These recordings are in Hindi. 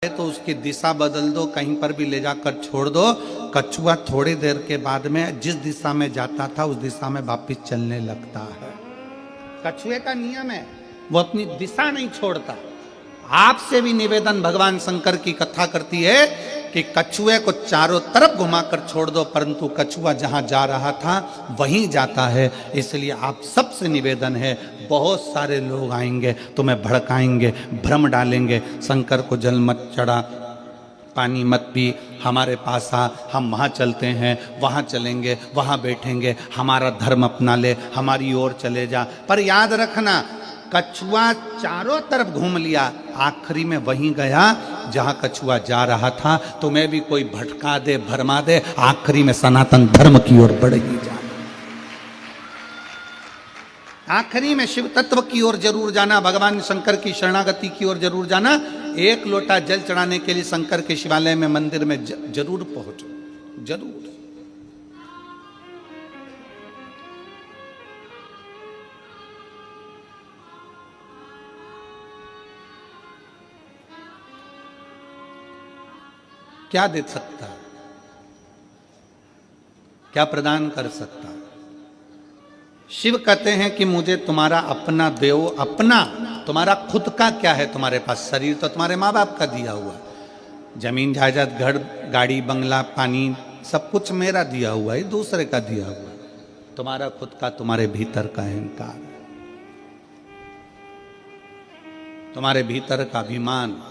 तो उसकी दिशा बदल दो, कहीं पर भी ले जाकर छोड़ दो। कछुआ थोड़ी देर के बाद में जिस दिशा में जाता था उस दिशा में वापिस चलने लगता है। कछुए का नियम है, वो अपनी दिशा नहीं छोड़ता। आपसे भी निवेदन भगवान शंकर की कथा करती है कि कछुए को चारों तरफ घुमाकर छोड़ दो, परंतु कछुआ जहां जा रहा था वहीं जाता है। इसलिए आप सबसे निवेदन है, बहुत सारे लोग आएंगे तुम्हें भड़काएंगे, भ्रम डालेंगे, शंकर को जल मत चढ़ा, पानी मत पी, हमारे पास आ, हम वहाँ चलते हैं, वहाँ चलेंगे, वहाँ बैठेंगे, हमारा धर्म अपना ले, हमारी ओर चले जा। पर याद रखना, कछुआ चारों तरफ घूम लिया, आखिरी में वहीं गया जहां कछुआ जा रहा था। तुम्हें भी कोई भटका दे, भरमा दे, आखिरी में सनातन धर्म की ओर बढ़ ही जाना। आखिरी में शिव तत्व की ओर जरूर जाना, भगवान शंकर की शरणागति की ओर जरूर जाना। एक लोटा जल चढ़ाने के लिए शंकर के शिवालय में, मंदिर में जरूर पहुंचो, जरूर। क्या दे सकता है, क्या प्रदान कर सकता है? शिव कहते हैं कि मुझे तुम्हारा अपना दो, अपना तुम्हारा खुद का क्या है तुम्हारे पास? शरीर तो तुम्हारे माँ बाप का दिया हुआ, जमीन जायदाद घर गाड़ी बंगला पानी सब कुछ मेरा दिया हुआ है, दूसरे का दिया हुआ है। तुम्हारा खुद का, तुम्हारे भीतर का अहंकार, तुम्हारे भीतर का अभिमान।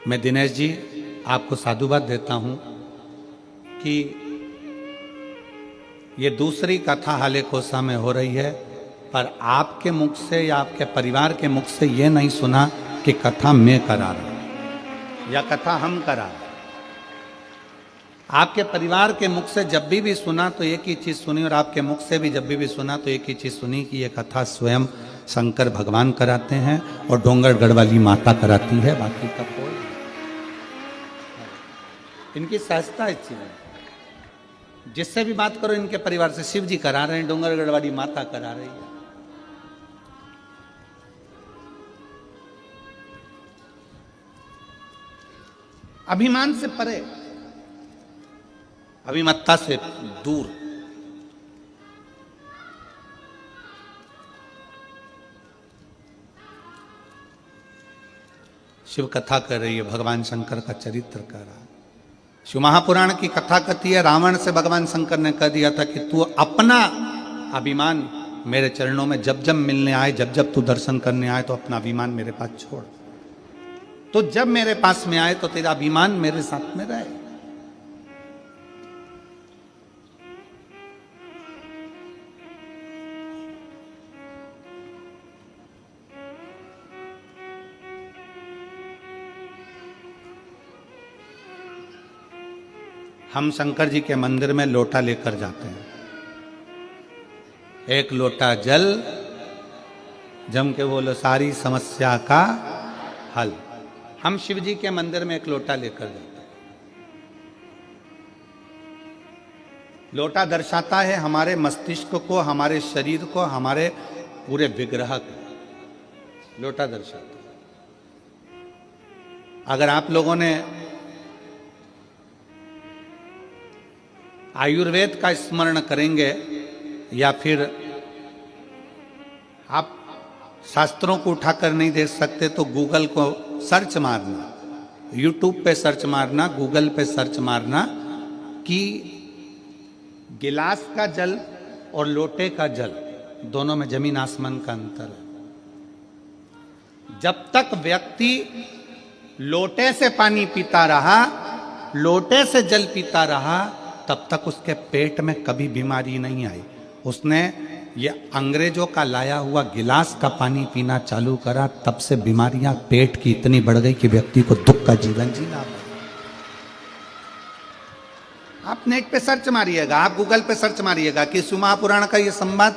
मैं दिनेश जी आपको साधुवाद देता हूं कि ये दूसरी कथा हाले कोसा में हो रही है, पर आपके मुख से या आपके परिवार के मुख से ये नहीं सुना कि कथा मैं करा रहा हूं या कथा हम करा रहे। आपके परिवार के मुख से जब भी सुना तो एक ही चीज सुनी, और आपके मुख से भी जब भी सुना तो एक ही चीज सुनी कि ये कथा स्वयं शंकर भगवान कराते हैं और डोंगरगढ़ वाली माता कराती है, बाकी का कोई। इनकी सहजता इस चीज में, जिससे भी बात करो इनके परिवार से, शिव जी करा रहे हैं, डोंगरगढ़ वाली माता करा रही है। अभिमान से परे, अभिमत्ता से दूर। शिव कथा कर रही है, भगवान शंकर का चरित्र कर रहा है। शिव महापुराण की कथा कहती है, रावण से भगवान शंकर ने कह दिया था कि तू अपना अभिमान मेरे चरणों में जब जब मिलने आए, जब जब तू दर्शन करने आए तो अपना अभिमान मेरे पास छोड़। तो जब मेरे पास में आए तो तेरा अभिमान मेरे साथ में रहे। हम शंकर जी के मंदिर में लोटा लेकर जाते हैं, एक लोटा जल, जम के बोलो सारी समस्या का हल। हम शिव जी के मंदिर में एक लोटा लेकर जाते हैं। लोटा दर्शाता है हमारे मस्तिष्क को, हमारे शरीर को, हमारे पूरे विग्रह को लोटा दर्शाता है। अगर आप लोगों ने आयुर्वेद का स्मरण करेंगे या फिर आप शास्त्रों को उठाकर नहीं देख सकते तो गूगल को सर्च मारना, यूट्यूब पे सर्च मारना, गूगल पे सर्च मारना कि गिलास का जल और लोटे का जल दोनों में जमीन आसमान का अंतर है। जब तक व्यक्ति लोटे से पानी पीता रहा, लोटे से जल पीता रहा, तब तक उसके पेट में कभी बीमारी नहीं आई। उसने ये अंग्रेजों का लाया हुआ गिलास का पानी पीना चालू करा, तब से बीमारियां पेट की इतनी बढ़ गई कि व्यक्ति को दुख का जीवन जीना पड़ा। आप नेट पे सर्च मारिएगा, आप गूगल पे सर्च मारिएगा कि शिव महापुराण का ये संवाद,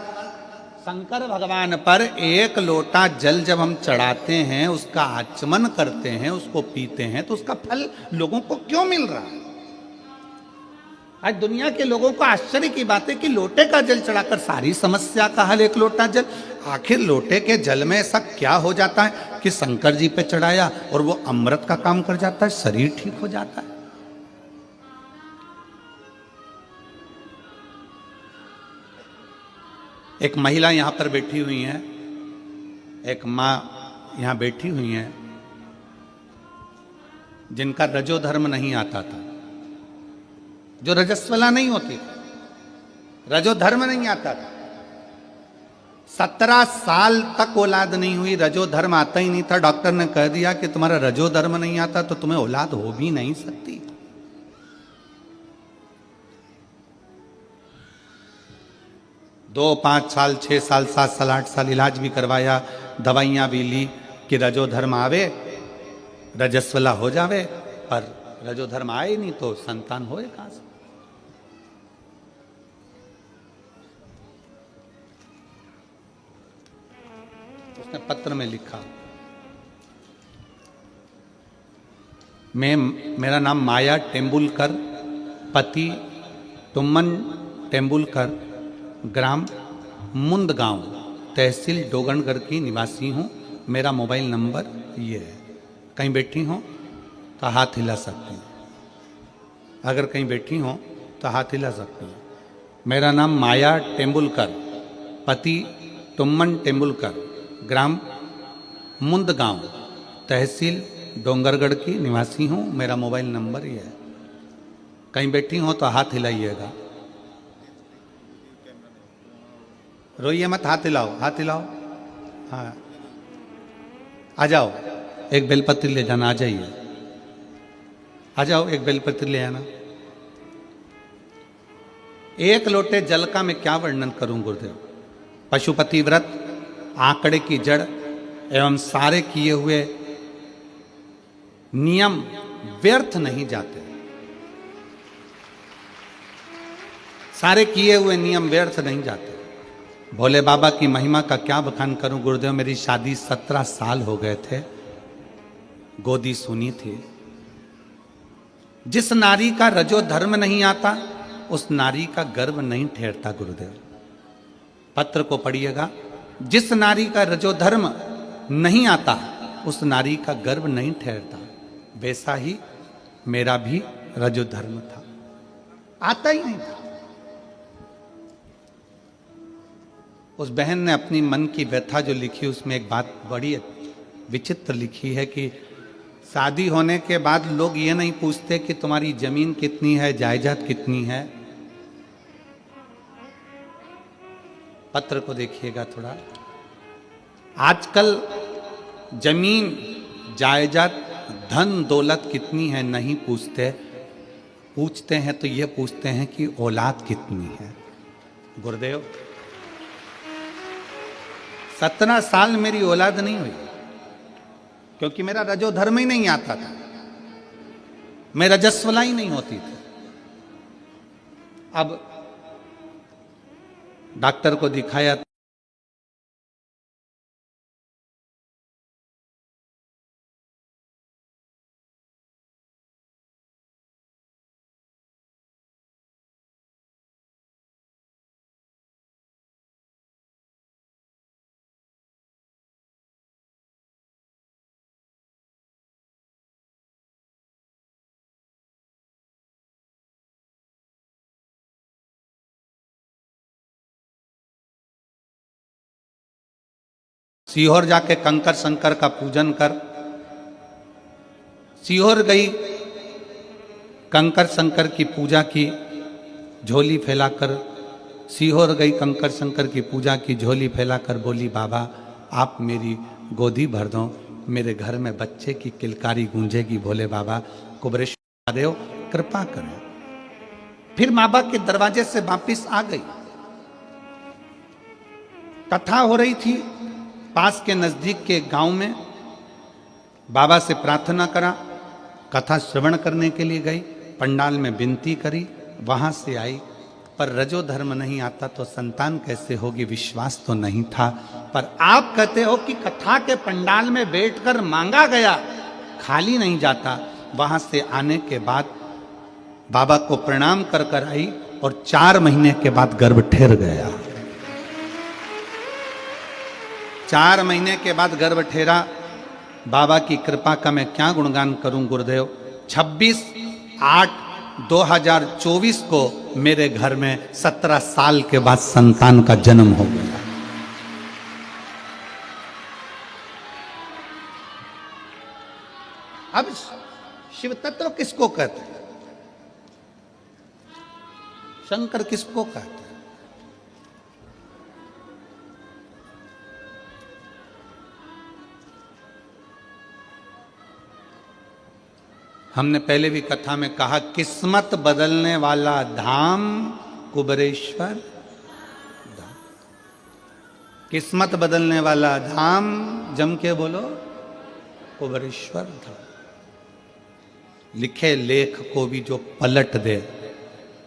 शंकर भगवान पर एक लोटा जल जब हम चढ़ाते हैं, उसका आचमन करते हैं, उसको पीते हैं, तो उसका फल लोगों को क्यों मिल रहा है? आज दुनिया के लोगों को आश्चर्य की बात है कि लोटे का जल चढ़ाकर सारी समस्या का हल, एक लोटा जल। आखिर लोटे के जल में ऐसा क्या हो जाता है कि शंकर जी पे चढ़ाया और वो अमृत का काम कर जाता है, शरीर ठीक हो जाता है। एक महिला यहां पर बैठी हुई है, एक मां यहां बैठी हुई है जिनका रजो धर्म नहीं आता था, जो रजस्वला नहीं होती, रजो धर्म नहीं आता था। 17 साल तक औलाद नहीं हुई, रजो धर्म आता ही नहीं था। डॉक्टर ने कह दिया कि तुम्हारा रजो धर्म नहीं आता तो तुम्हें औलाद हो भी नहीं सकती। दो 5 साल 6 साल 7 साल 8 साल इलाज भी करवाया, दवाइयां भी ली कि रजो धर्म आवे, रजस्वला हो जावे, पर रजो धर्म आए नहीं तो संतान होए कहां से। उसने पत्र में लिखा, मेरा नाम माया टेम्बुलकर, पति तुमन टेम्बुलकर, ग्राम मुंदगांव, तहसील डोगनगढ़ की निवासी हूं। मेरा मोबाइल नंबर ये है। कहीं बैठी हो तो हाथ हिला सकती हूँ, अगर कहीं बैठी हो तो हाथ हिला सकती हूँ। मेरा नाम माया टेम्बुलकर, पति तुमन टेम्बुलकर, ग्राम मुंदगांव, तहसील डोंगरगढ़ की निवासी हूँ। मेरा मोबाइल नंबर ये है। कहीं बैठी हो तो हाथ हिलाइएगा, रोइए मत, हाथ हिलाओ, हाथ हिलाओ। हाँ, आ जाओ, एक बेलपत्र ले जाना, आ जाइए, आ जाओ, एक बेलपत्र ले आना। एक लोटे जल का मैं क्या वर्णन करूं गुरुदेव। पशुपति व्रत, आंकड़े की जड़ एवं सारे किए हुए नियम व्यर्थ नहीं जाते, सारे किए हुए नियम व्यर्थ नहीं जाते। भोले बाबा की महिमा का क्या बखान करूं गुरुदेव। मेरी शादी 17 साल हो गए थे, गोदी सुनी थी। जिस नारी का रजो धर्म नहीं आता उस नारी का गर्भ नहीं ठहरता गुरुदेव। पत्र को पढ़िएगा, जिस नारी का रजो धर्म नहीं आता उस नारी का गर्भ नहीं ठहरता। वैसा ही मेरा भी रजो धर्म था, आता ही नहीं था। उस बहन ने अपनी मन की व्यथा जो लिखी उसमें एक बात बड़ी विचित्र लिखी है कि शादी होने के बाद लोग ये नहीं पूछते कि तुम्हारी जमीन कितनी है, जायदाद कितनी है। पत्र को देखिएगा थोड़ा। आजकल जमीन, जायदाद, धन दौलत कितनी है नहीं पूछते, पूछते हैं तो ये पूछते हैं कि औलाद कितनी है। गुरुदेव 17 साल मेरी औलाद नहीं हुई क्योंकि मेरा रजो धर्म ही नहीं आता था, मैं रजस्वला ही नहीं होती थी। अब डॉक्टर को दिखाया, सीहोर जाके कंकर शंकर का पूजन कर। सीहोर गई, कंकर शंकर की पूजा की, झोली फैलाकर। सीहोर गई, कंकर शंकर की पूजा की, झोली फैलाकर बोली, बाबा आप मेरी गोदी भर दो, मेरे घर में बच्चे की किलकारी गूंजेगी। भोले बाबा कुबरेश्वर देव कृपा करें। फिर माँ बाप के दरवाजे से वापिस आ गई। कथा हो रही थी पास के नजदीक के गांव में। बाबा से प्रार्थना करा, कथा श्रवण करने के लिए गई, पंडाल में विनती करी, वहां से आई। पर रजो धर्म नहीं आता तो संतान कैसे होगी, विश्वास तो नहीं था। पर आप कहते हो कि कथा के पंडाल में बैठकर मांगा गया, खाली नहीं जाता। वहां से आने के बाद बाबा को प्रणाम कर कर आई और 4 महीने के बाद गर्भ ठहर गया। 4 महीने के बाद गर्भ ठहरा। बाबा की कृपा का मैं क्या गुणगान करूं गुरुदेव। 26/8/2024 को मेरे घर में 17 साल के बाद संतान का जन्म हो गया। अब शिव तत्व किसको कहते हैं? शंकर किसको कहते हैं? हमने पहले भी कथा में कहा, किस्मत बदलने वाला धाम कुबेरेश्वर धाम। किस्मत बदलने वाला धाम, जम के बोलो, कुबेरेश्वर धाम। लिखे लेख को भी जो पलट दे,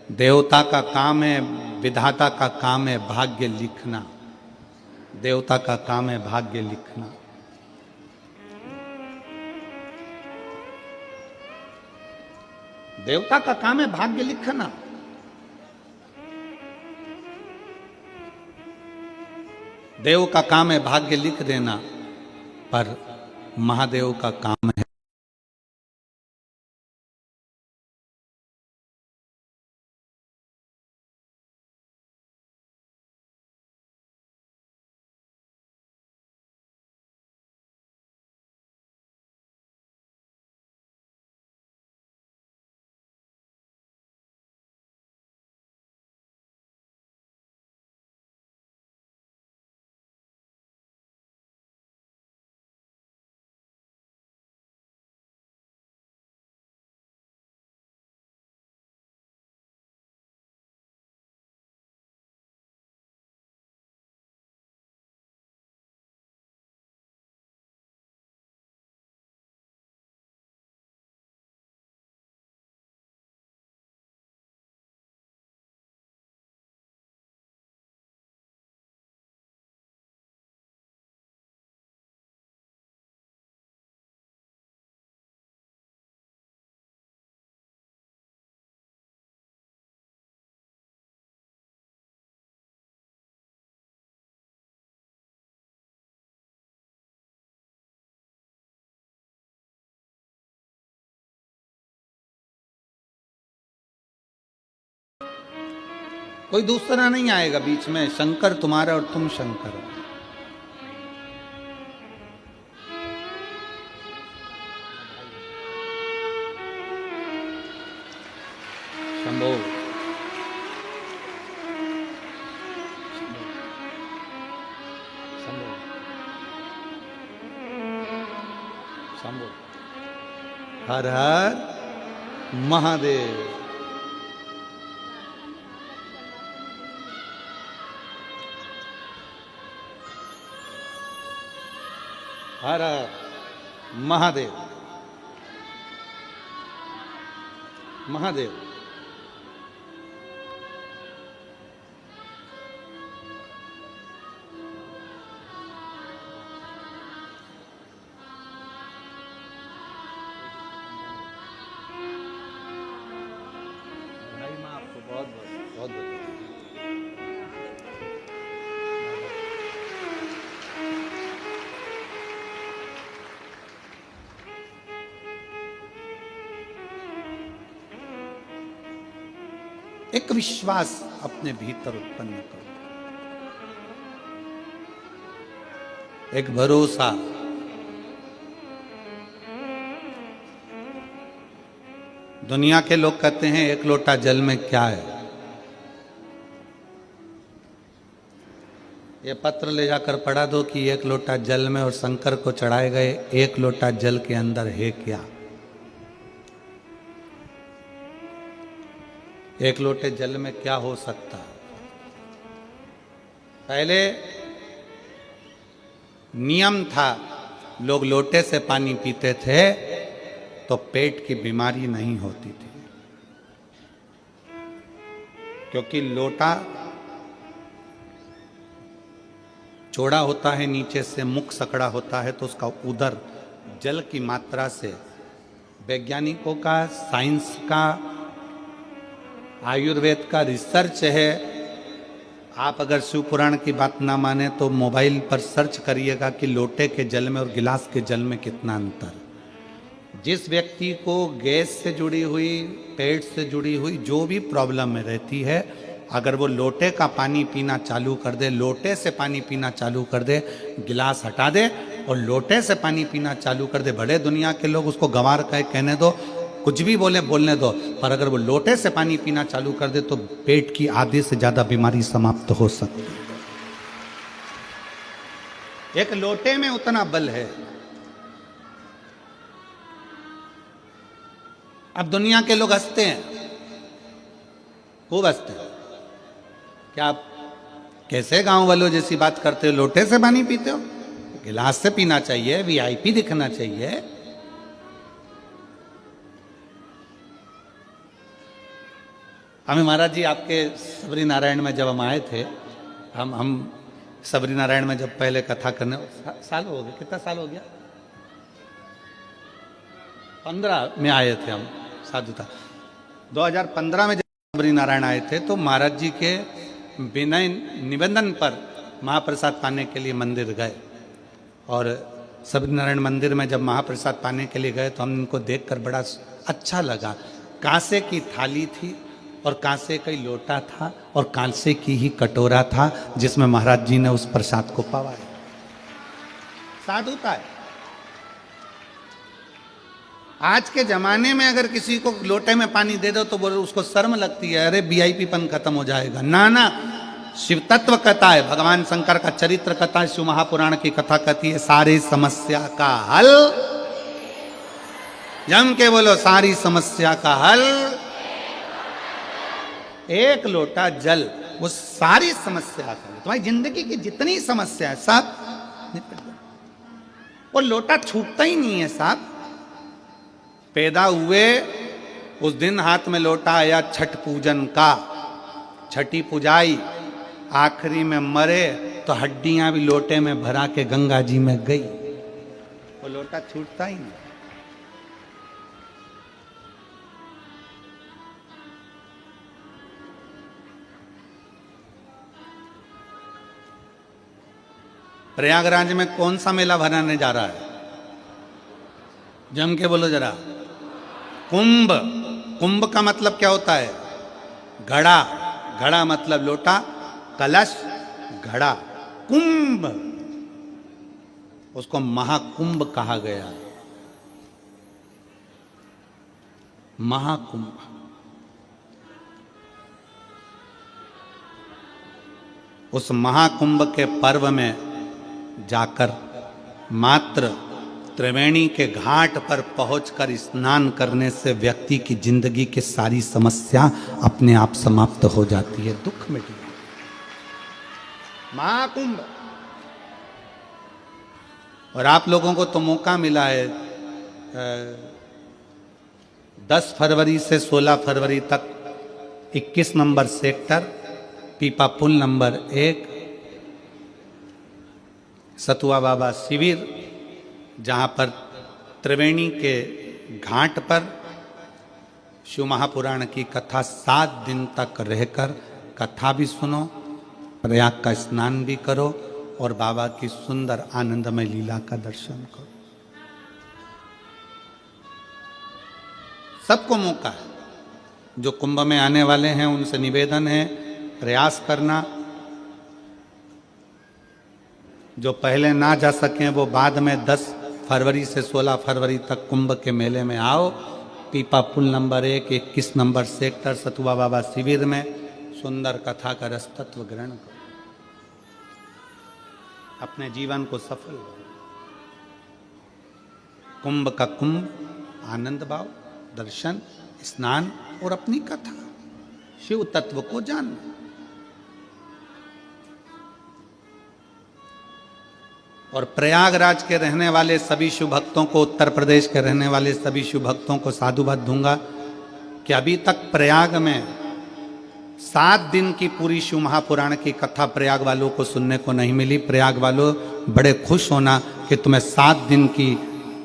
देवता का काम है, विधाता का काम है भाग्य लिखना। देवता का काम है भाग्य लिखना। देवता का काम है भाग्य लिखना। देव का काम है भाग्य लिख देना, पर महादेव का काम है कोई दूसरा नहीं आएगा बीच में। शंकर तुम्हारा और तुम शंकर हो। शंभो शंभो शंभो। हर हर महादेव। हर हर महादेव। महादेव। भाई मैं आपको बहुत बहुत बहुत एक विश्वास अपने भीतर उत्पन्न करो, एक भरोसा। दुनिया के लोग कहते हैं एक लोटा जल में क्या है। ये पत्र ले जाकर पढ़ा दो कि एक लोटा जल में और शंकर को चढ़ाए गए एक लोटा जल के अंदर है क्या। एक लोटे जल में क्या हो सकता। पहले नियम था, लोग लोटे से पानी पीते थे तो पेट की बीमारी नहीं होती थी, क्योंकि लोटा चौड़ा होता है, नीचे से मुख सकड़ा होता है, तो उसका उदर जल की मात्रा से, वैज्ञानिकों का, साइंस का आयुर्वेद का रिसर्च है। आप अगर शिव पुराण की बात ना माने तो मोबाइल पर सर्च करिएगा कि लोटे के जल में और गिलास के जल में कितना अंतर। जिस व्यक्ति को गैस से जुड़ी हुई, पेट से जुड़ी हुई जो भी प्रॉब्लम में रहती है, अगर वो लोटे का पानी पीना चालू कर दे, लोटे से पानी पीना चालू कर दे, गिलास हटा दे और लोटे से पानी पीना चालू कर दे, बड़े दुनिया के लोग उसको गंवार कहे, कहने दो, कुछ भी बोले बोलने दो, पर अगर वो लोटे से पानी पीना चालू कर दे तो पेट की आधे से ज्यादा बीमारी समाप्त हो सकती है। एक लोटे में उतना बल है। अब दुनिया के लोग हंसते हैं, खूब हंसते हैं। क्या आप कैसे गांव वालों जैसी बात करते हो? लोटे से पानी पीते हो? गिलास से पीना चाहिए, वीआईपी दिखना चाहिए। हमें महाराज जी आपके सबरी नारायण में जब हम आए थे, हम सबरी नारायण में जब पहले कथा करने, साल हो गया, कितना साल हो गया? 15 में आए थे हम, साधुता 2015 में जब सबरी नारायण आए थे तो महाराज जी के विनय निवेदन पर महाप्रसाद पाने के लिए मंदिर गए। और सबरी नारायण मंदिर में जब महाप्रसाद पाने के लिए गए तो हम इनको देखकर बड़ा अच्छा लगा। कांसे की थाली थी और कांसे का ही लोटा था और कांसे की ही कटोरा था जिसमें महाराज जी ने उस प्रसाद को पवाया। साधुता है। आज के जमाने में अगर किसी को लोटे में पानी दे दो तो बोले उसको शर्म लगती है, अरे वीआईपी पन खत्म हो जाएगा। ना ना, शिव तत्व कथा है, भगवान शंकर का चरित्र कथा है, शिव महापुराण की कथा कहती है सारी समस्या का हल। जम के बोलो, सारी समस्या का हल एक लोटा जल, वो सारी समस्या का हल। तुम्हारी जिंदगी की जितनी समस्या है सब निपट जाए। वो लोटा छूटता ही नहीं है साहब। पैदा हुए उस दिन हाथ में लोटा आया छठ पूजन का, छठी पुजाई, आखिरी में मरे तो हड्डियां भी लोटे में भरा के गंगा जी में गई। वो लोटा छूटता ही नहीं। प्रयागराज में कौन सा मेला भराने जा रहा है? जम के बोलो जरा। कुंभ। कुंभ का मतलब क्या होता है? घड़ा। घड़ा मतलब लोटा, कलश, घड़ा, कुंभ। उसको महाकुंभ कहा गया। महाकुंभ। उस महाकुंभ के पर्व में जाकर मात्र त्रिवेणी के घाट पर पहुंचकर स्नान करने से व्यक्ति की जिंदगी की सारी समस्या अपने आप समाप्त हो जाती है, दुख मिट जाता है। महाकुंभ। और आप लोगों को तो मौका मिला है 10 फरवरी से 16 फरवरी तक 21 नंबर सेक्टर, पीपा पुल नंबर 1, सतुआ बाबा शिविर, जहाँ पर त्रिवेणी के घाट पर शिव महापुराण की कथा 7 दिन तक रहकर कथा भी सुनो, प्रयाग का स्नान भी करो और बाबा की सुंदर आनंदमय लीला का दर्शन करो। सबको मौका है। जो कुंभ में आने वाले हैं उनसे निवेदन है, प्रयास करना। जो पहले ना जा सकें वो बाद में 10 फरवरी से 16 फरवरी तक कुंभ के मेले में आओ। पीपा पुल नंबर 1, 21 नंबर सेक्टर, सतुआ बाबा शिविर में सुंदर कथा का रस तत्व ग्रहण करो। अपने जीवन को सफल करो। कुंभ का कुंभ, आनंद भाव, दर्शन, स्नान और अपनी कथा, शिव तत्व को जानना। और प्रयागराज के रहने वाले सभी शिव भक्तों को, उत्तर प्रदेश के रहने वाले सभी शिव भक्तों को साधुवाद दूंगा कि अभी तक प्रयाग में 7 दिन की पूरी शिव महापुराण की कथा प्रयाग वालों को सुनने को नहीं मिली। प्रयाग वालों बड़े खुश होना कि तुम्हें 7 दिन की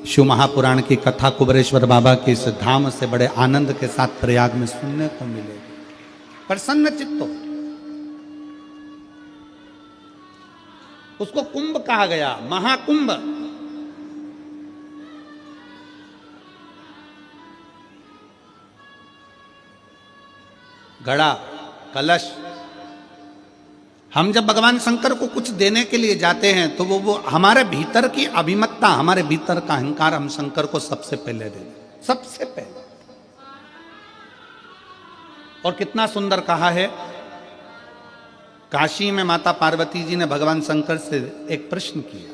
शिव महापुराण की कथा कुबरेश्वर बाबा के इस धाम से बड़े आनंद के साथ प्रयाग में सुनने को मिलेगी। प्रसन्न चित्त हो। उसको कुंभ कहा गया, महाकुंभ। घड़ा, कलश। हम जब भगवान शंकर को कुछ देने के लिए जाते हैं तो वो हमारे भीतर की अभिमत्ता, हमारे भीतर का अहंकार हम शंकर को सबसे पहले दे दें, सबसे पहले। और कितना सुंदर कहा है, काशी में माता पार्वती जी ने भगवान शंकर से एक प्रश्न किया।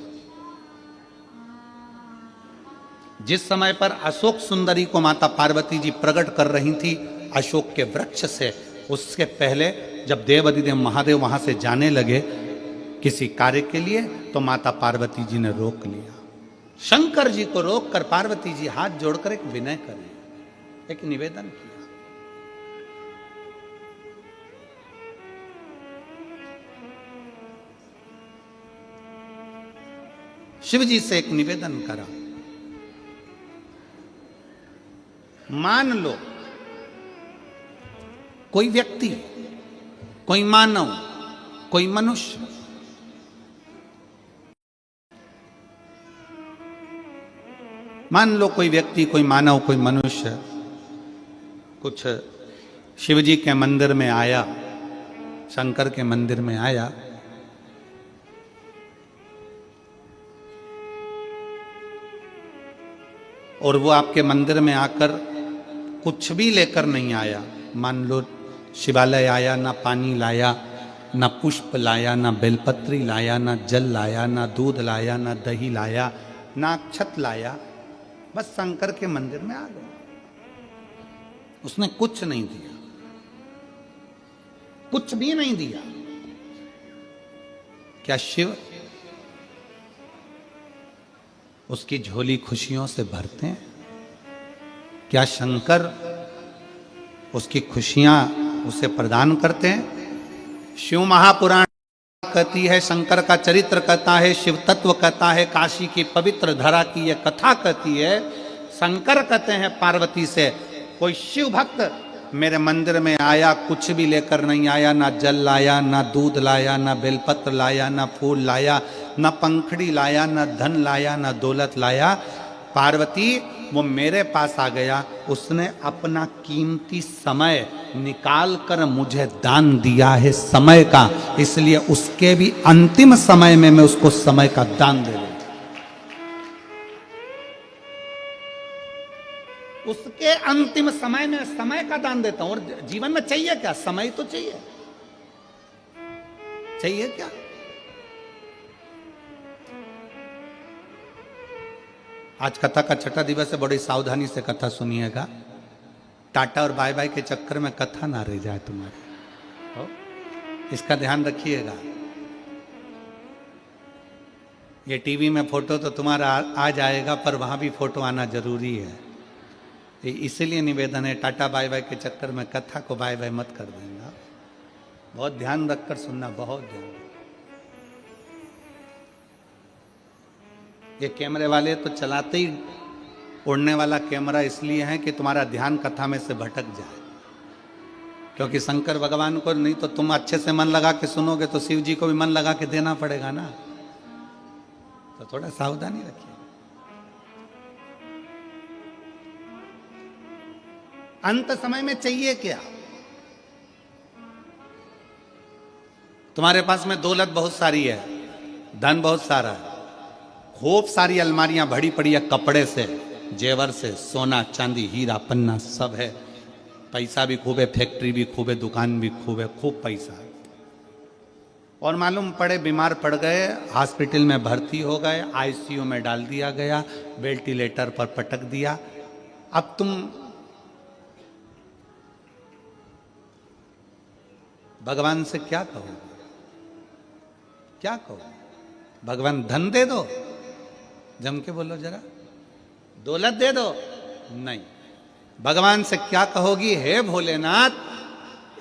जिस समय पर अशोक सुंदरी को माता पार्वती जी प्रकट कर रही थी अशोक के वृक्ष से, उसके पहले जब देवाधिदेव महादेव वहां से जाने लगे किसी कार्य के लिए, तो माता पार्वती जी ने रोक लिया। शंकर जी को रोक कर पार्वती जी हाथ जोड़कर एक विनय करें, एक निवेदन किया। शिव जी से एक निवेदन करा, मान लो कोई व्यक्ति, कोई मानव, कोई मनुष्य मान लो कोई व्यक्ति, कोई मानव, कोई मनुष्य कुछ शिव जी के मंदिर में आया, शंकर के मंदिर में आया, और वो आपके मंदिर में आकर कुछ भी लेकर नहीं आया। मान लो शिवालय आया, ना पानी लाया, ना पुष्प लाया, ना बेलपत्री लाया, ना जल लाया, ना दूध लाया, ना दही लाया, ना अक्षत लाया, बस शंकर के मंदिर में आ गया। उसने कुछ नहीं दिया, कुछ भी नहीं दिया। क्या शिव उसकी झोली खुशियों से भरते हैं? क्या शंकर उसकी खुशियां उसे प्रदान करते हैं? शिव महापुराण कहती है, शंकर का चरित्र कहता है, शिव तत्व कहता है, काशी की पवित्र धरा की यह कथा कहती है। शंकर कहते हैं पार्वती से, कोई शिव भक्त मेरे मंदिर में आया, कुछ भी लेकर नहीं आया, ना जल लाया, ना दूध लाया, ना बेलपत्र लाया, ना फूल लाया, ना पंखड़ी लाया, ना धन लाया, ना दौलत लाया। पार्वती वो मेरे पास आ गया, उसने अपना कीमती समय निकाल कर मुझे दान दिया है समय का, इसलिए उसके भी अंतिम समय में मैं उसको समय का दान दे दूं। उसके अंतिम समय में समय का दान देता हूं। और जीवन में चाहिए क्या? समय तो चाहिए, चाहिए क्या? आज कथा का छठा दिवस है, बड़ी सावधानी से कथा सुनिएगा। टाटा और बाय बाय के चक्कर में कथा ना रह जाए तुम्हारे, इसका ध्यान रखिएगा। ये टीवी में फोटो तो तुम्हारा आ जाएगा, पर वहां भी फोटो आना जरूरी है। इसीलिए निवेदन है, टाटा बाय बाय के चक्कर में कथा को बाय बाय मत कर देना। बहुत ध्यान रखकर सुनना, बहुत ध्यान। ये कैमरे वाले तो चलाते ही उड़ने वाला कैमरा इसलिए है कि तुम्हारा ध्यान कथा में से भटक जाए, क्योंकि शंकर भगवान को नहीं तो तुम अच्छे से मन लगा के सुनोगे तो शिव जी को भी मन लगा के देना पड़ेगा ना, तो थोड़ा सावधानी रखिए। अंत समय में चाहिए क्या? तुम्हारे पास में दौलत बहुत सारी है, धन बहुत सारा है, खूब सारी अलमारियां भरी पड़ी है कपड़े से, जेवर से, सोना चांदी हीरा पन्ना सब है, पैसा भी खूब है, फैक्ट्री भी खूब है, दुकान भी खूब है, खूब पैसा है। और मालूम पड़े बीमार पड़ गए, हॉस्पिटल में भर्ती हो गए, आईसीयू में डाल दिया गया, वेंटिलेटर पर पटक दिया। अब तुम भगवान से क्या कहोगे? क्या कहो? भगवान धन दे दो, जम के बोलो जरा, दौलत दे दो? नहीं। भगवान से क्या कहोगी? हे भोलेनाथ,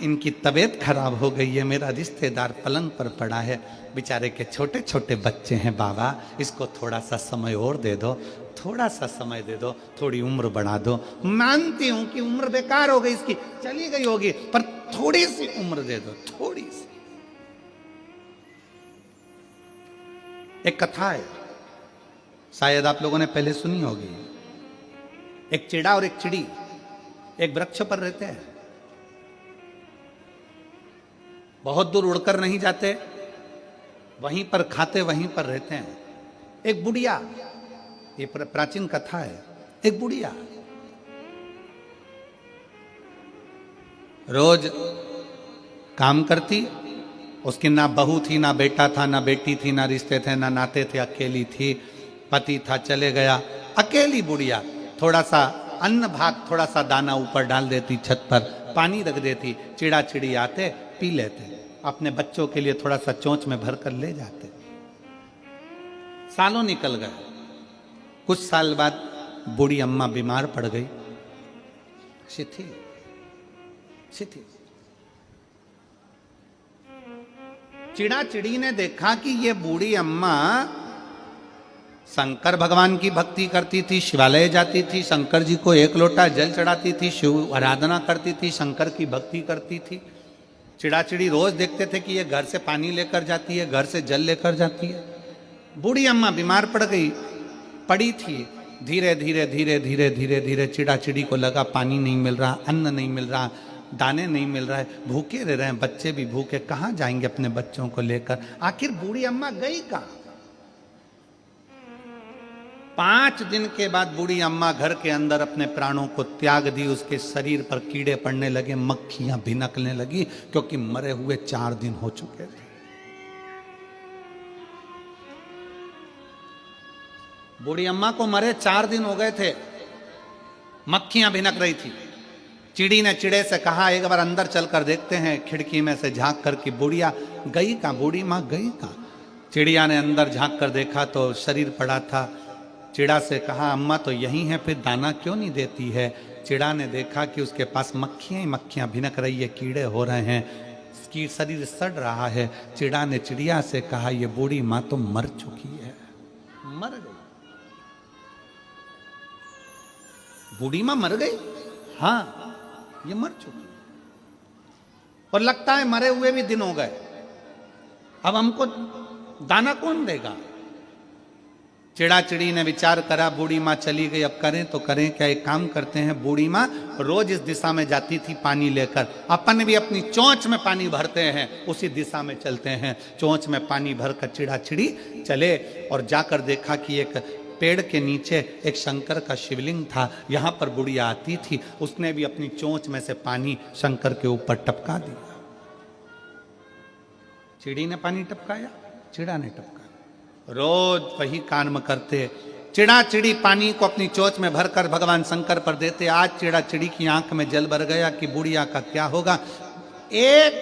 इनकी तबीयत खराब हो गई है, मेरा रिश्तेदार पलंग पर पड़ा है, बेचारे के छोटे छोटे बच्चे हैं बाबा, इसको थोड़ा सा समय और दे दो, थोड़ा सा समय दे दो, थोड़ी उम्र बढ़ा दो। मानती हूं कि उम्र बेकार हो गई इसकी, चली गई होगी, पर थोड़ी सी उम्र दे दो, थोड़ी सी। एक कथा है, शायद आप लोगों ने पहले सुनी होगी। एक चिड़ा और एक चिड़ी एक वृक्ष पर रहते हैं, बहुत दूर उड़कर नहीं जाते, वहीं पर खाते वहीं पर रहते हैं। एक बुढ़िया, ये प्राचीन कथा है, एक बुढ़िया रोज काम करती, उसकी ना बहू थी, ना बेटा था, ना बेटी थी, ना रिश्ते थे, ना नाते थे, अकेली थी। पति था चले गया, अकेली बुढ़िया। थोड़ा सा अन्न भाग, थोड़ा सा दाना ऊपर डाल देती, छत पर पानी रख देती, चिड़ा चिड़ी आते पी लेते, अपने बच्चों के लिए थोड़ा सा चोंच में भर कर ले जाते। सालों निकल गए। कुछ साल बाद बूढ़ी अम्मा बीमार पड़ गई, शिथिल शिथिल। चिड़ा चिड़ी ने देखा कि ये बूढ़ी अम्मा शंकर भगवान की भक्ति करती थी, शिवालय जाती थी, शंकर जी को एक लोटा जल चढ़ाती थी, शिव आराधना करती थी, शंकर की भक्ति करती थी। चिड़ा चिड़ी रोज देखते थे कि ये घर से पानी लेकर जाती है, घर से जल लेकर जाती है। बूढ़ी अम्मा बीमार पड़ गई, पड़ी थी। धीरे धीरे धीरे धीरे धीरे धीरे चिड़ा चिड़ी को लगा पानी नहीं मिल रहा, अन्न नहीं मिल रहा, दाने नहीं मिल रहा है, भूखे रह रहे हैं, बच्चे भी भूखे, कहाँ जाएंगे अपने बच्चों को लेकर। आखिर बूढ़ी अम्मा गई कहाँ? 5 दिन के बाद बूढ़ी अम्मा घर के अंदर अपने प्राणों को त्याग दी। उसके शरीर पर कीड़े पड़ने लगे, मक्खियां भिनकने लगी, क्योंकि मरे हुए 4 दिन हो चुके थे। बूढ़ी अम्मा को मरे 4 दिन हो गए थे, मक्खियां भिनक रही थी। चिड़ी ने चिड़े से कहा, एक बार अंदर चलकर देखते हैं, खिड़की में से झांक कर कि बुढ़िया गई कहाँ, बूढ़ी माँ गई कहाँ। चिड़िया ने अंदर झांक कर देखा तो शरीर पड़ा था। चिड़ा से कहा, अम्मा तो यही है, फिर दाना क्यों नहीं देती है? चिड़ा ने देखा कि उसके पास मक्खियां ही मक्खियां भिनक रही है, कीड़े हो रहे हैं, उसकी शरीर सड़ रहा है। चिड़ा ने चिड़िया से कहा, ये बूढ़ी माँ तो मर चुकी है, मर गई। बूढ़ी माँ मर गई? हाँ, ये मर चुकी, और लगता है मरे हुए भी दिन हो गए। अब हमको दाना कौन देगा? चिड़ा चिड़ी ने विचार करा, बूढ़ी माँ चली गई, अब करें तो करें क्या? एक काम करते हैं, बूढ़ी माँ रोज इस दिशा में जाती थी पानी लेकर, अपन भी अपनी चोंच में पानी भरते हैं, उसी दिशा में चलते हैं। चोंच में पानी भरकर चिड़ा चिड़ी चले और जाकर देखा कि एक पेड़ के नीचे एक शंकर का शिवलिंग था। यहाँ पर बुढ़िया आती थी, उसने भी अपनी चोंच में से पानी शंकर के ऊपर टपका दिया। चिड़ी ने पानी टपकाया, चिड़ा ने टपकाया। रोज वही काम करते, चिड़ा चिड़ी पानी को अपनी चोंच में भरकर भगवान शंकर पर देते। आज चिड़ा चिड़ी की आंख में जल भर गया कि बुढ़िया का क्या होगा। एक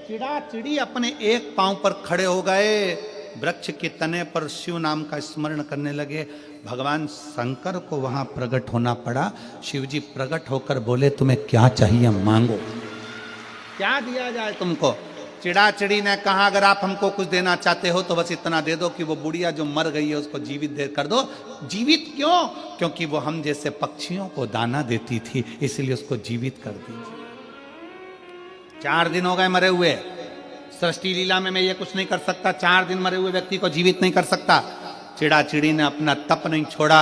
चिड़ा चिड़ी अपने एक पांव पर खड़े हो गए, वृक्ष के तने पर शिव नाम का स्मरण करने लगे। भगवान शंकर को वहां प्रकट होना पड़ा। शिव जी प्रकट होकर बोले, तुम्हें क्या चाहिए मांगो, क्या दिया जाए तुमको? चिड़ा चिड़ी ने कहा, अगर आप हमको कुछ देना चाहते हो तो बस इतना दे दो कि वो बुढ़िया जो मर गई है उसको जीवित दे कर दो। जीवित क्यों? क्योंकि वो हम जैसे पक्षियों को दाना देती थी, इसलिए उसको जीवित कर दीजिए। 4 दिन हो गए मरे हुए, सृष्टि लीला में मैं ये कुछ नहीं कर सकता, 4 दिन मरे हुए व्यक्ति को जीवित नहीं कर सकता। चिड़ा चिड़ी ने अपना तप नहीं छोड़ा।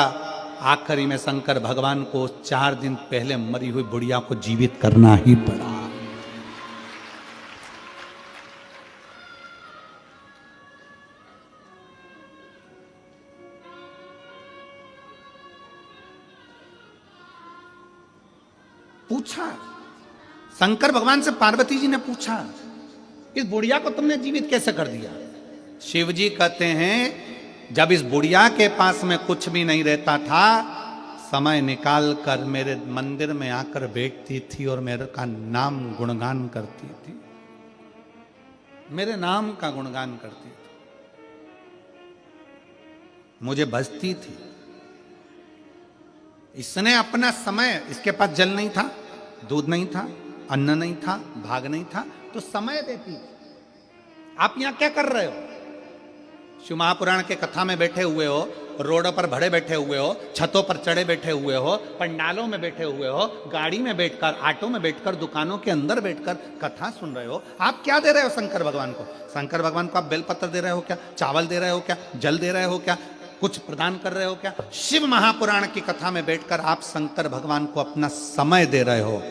आखिरी में शंकर भगवान को 4 दिन पहले मरी हुई बुढ़िया को जीवित करना ही पड़ा। पूछा शंकर भगवान से, पार्वती जी ने पूछा, इस बुढ़िया को तुमने जीवित कैसे कर दिया? शिव जी कहते हैं, जब इस बुढ़िया के पास में कुछ भी नहीं रहता था, समय निकाल कर मेरे मंदिर में आकर बैठती थी और मेरे का नाम गुणगान करती थी, मेरे नाम का गुणगान करती थी, मुझे बजती थी। इसने अपना समय, इसके पास जल नहीं था, दूध नहीं था, अन्न नहीं था, भाग नहीं था, तो समय देती थी। आप यहां क्या कर रहे हो? शिव महापुराण के कथा में बैठे हुए हो, रोडों पर भरे बैठे हुए हो, छतों पर चढ़े बैठे हुए हो, पंडालों में बैठे हुए हो, गाड़ी में बैठकर, ऑटो में बैठकर, दुकानों के अंदर बैठकर कथा सुन रहे हो, आप क्या दे रहे हो शंकर भगवान को? शंकर भगवान को आप बेलपत्र दे रहे हो क्या? चावल दे रहे हो क्या? जल दे रहे हो क्या? कुछ प्रदान कर रहे हो क्या? शिव महापुराण की कथा में बैठकर आप शंकर भगवान को अपना समय दे रहे हो,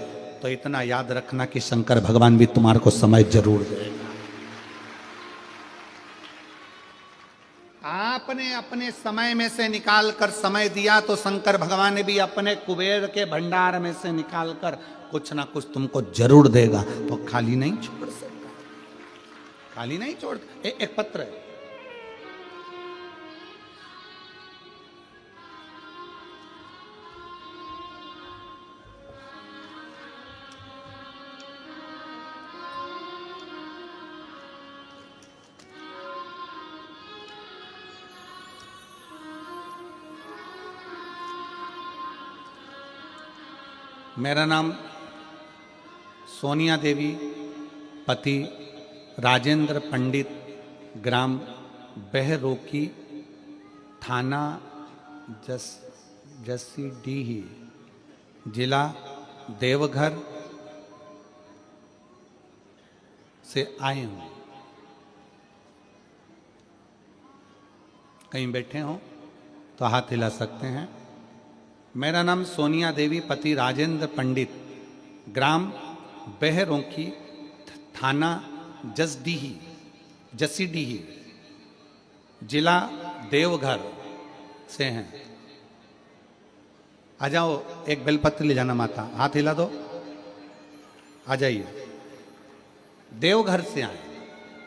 तो इतना याद रखना कि शंकर भगवान भी तुम्हारे को समय जरूर देगा। आपने अपने समय में से निकाल कर समय दिया तो शंकर भगवान ने भी अपने कुबेर के भंडार में से निकाल कर कुछ ना कुछ तुमको जरूर देगा, तो खाली नहीं छोड़ सकता, खाली नहीं छोड़। एक पत्र है, मेरा नाम सोनिया देवी, पति राजेंद्र पंडित, ग्राम बहरोकी, थाना जसीडीही, जिला देवघर से आए हूँ। कहीं बैठे हो तो हाथ हिला सकते हैं। मेरा नाम सोनिया देवी, पति राजेंद्र पंडित, ग्राम बहरोकी, थाना जसीडीही, जिला देवघर से हैं। आ जाओ, एक बेलपत्र ले जाना माता, हाथ हिला दो, आ जाइए। देवघर से आए,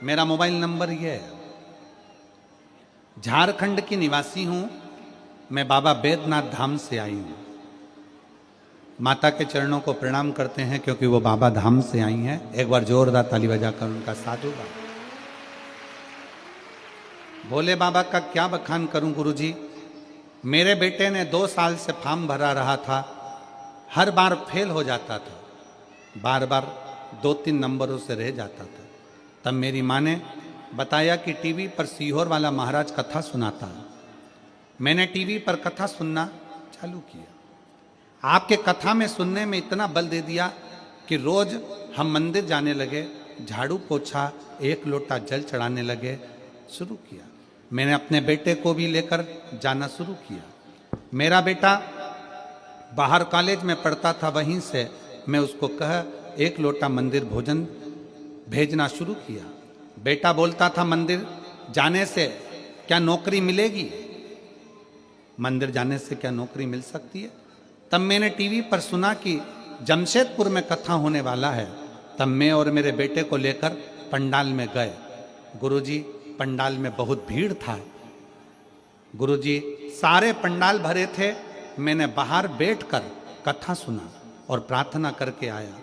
मेरा मोबाइल नंबर ये है। झारखंड की निवासी हूं मैं, बाबा बैद्यनाथ धाम से आई हूं। माता के चरणों को प्रणाम करते हैं क्योंकि वो बाबा धाम से आई हैं। एक बार जोरदार ताली बजाकर उनका साधुवाद। भोले बाबा का क्या बखान करूं गुरुजी। मेरे बेटे ने 2 साल से फॉर्म भरा रहा था, हर बार फेल हो जाता था, बार बार 2-3 नंबरों से रह जाता था। तब मेरी माँ ने बताया कि टीवी पर सीहोर वाला महाराज कथा सुनाता है। मैंने टीवी पर कथा सुनना चालू किया। आपके कथा में सुनने में इतना बल दे दिया कि रोज हम मंदिर जाने लगे, झाड़ू पोछा, 1 लोटा जल चढ़ाने लगे, शुरू किया। मैंने अपने बेटे को भी लेकर जाना शुरू किया। मेरा बेटा बाहर कॉलेज में पढ़ता था, वहीं से मैं उसको कह 1 लोटा मंदिर भोजन भेजना शुरू किया। बेटा बोलता था मंदिर जाने से क्या नौकरी मिलेगी, मंदिर जाने से क्या नौकरी मिल सकती है। तब मैंने टीवी पर सुना कि जमशेदपुर में कथा होने वाला है। तब मैं और मेरे बेटे को लेकर पंडाल में गए। गुरुजी, पंडाल में बहुत भीड़ था गुरुजी, सारे पंडाल भरे थे। मैंने बाहर बैठकर कथा सुना और प्रार्थना करके आया।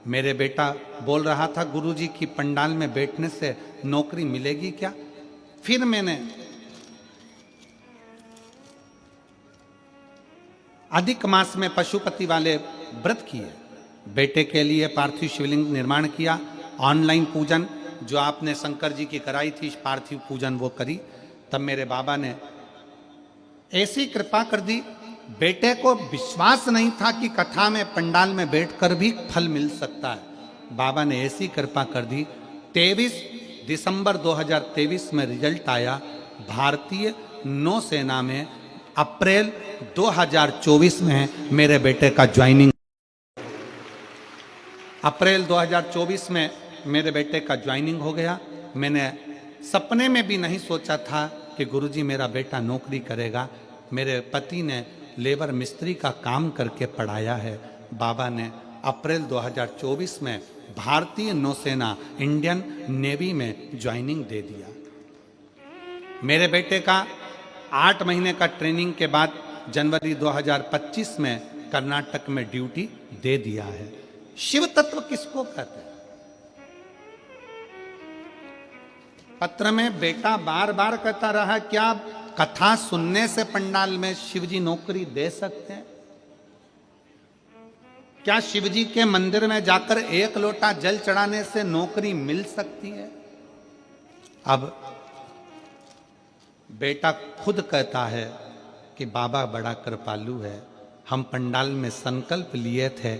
मेरे बेटा बोल रहा था गुरुजी की पंडाल में बैठने से नौकरी मिलेगी क्या। फिर मैंने अधिक मास में पशुपति वाले व्रत किए, बेटे के लिए पार्थिव शिवलिंग निर्माण किया, ऑनलाइन पूजन जो आपने शंकर जी की कराई थी पार्थिव पूजन वो करी। तब मेरे बाबा ने ऐसी कृपा कर दी, बेटे को विश्वास नहीं था कि कथा में पंडाल में बैठकर भी फल मिल सकता है। बाबा ने ऐसी कृपा कर दी, 23 दिसंबर 2023 में रिजल्ट आया। भारतीय नौसेना में अप्रैल 2024 में मेरे बेटे का ज्वाइनिंग, अप्रैल 2024 में मेरे बेटे का ज्वाइनिंग हो गया। मैंने सपने में भी नहीं सोचा था कि गुरुजी मेरा बेटा नौकरी करेगा। मेरे पति ने लेबर मिस्त्री का काम करके पढ़ाया है। बाबा ने अप्रैल 2024 में भारतीय नौसेना इंडियन नेवी में ज्वाइनिंग दे दिया। मेरे बेटे का 8 महीने का ट्रेनिंग के बाद जनवरी 2025 में कर्नाटक में ड्यूटी दे दिया है। शिव तत्व किसको कहते हैं? पत्र में बेटा बार बार कहता रहा, क्या कथा सुनने से पंडाल में शिवजी नौकरी दे सकते हैं? क्या शिवजी के मंदिर में जाकर 1 लोटा जल चढ़ाने से नौकरी मिल सकती है? अब बेटा खुद कहता है कि बाबा बड़ा कृपालु है। हम पंडाल में संकल्प लिए थे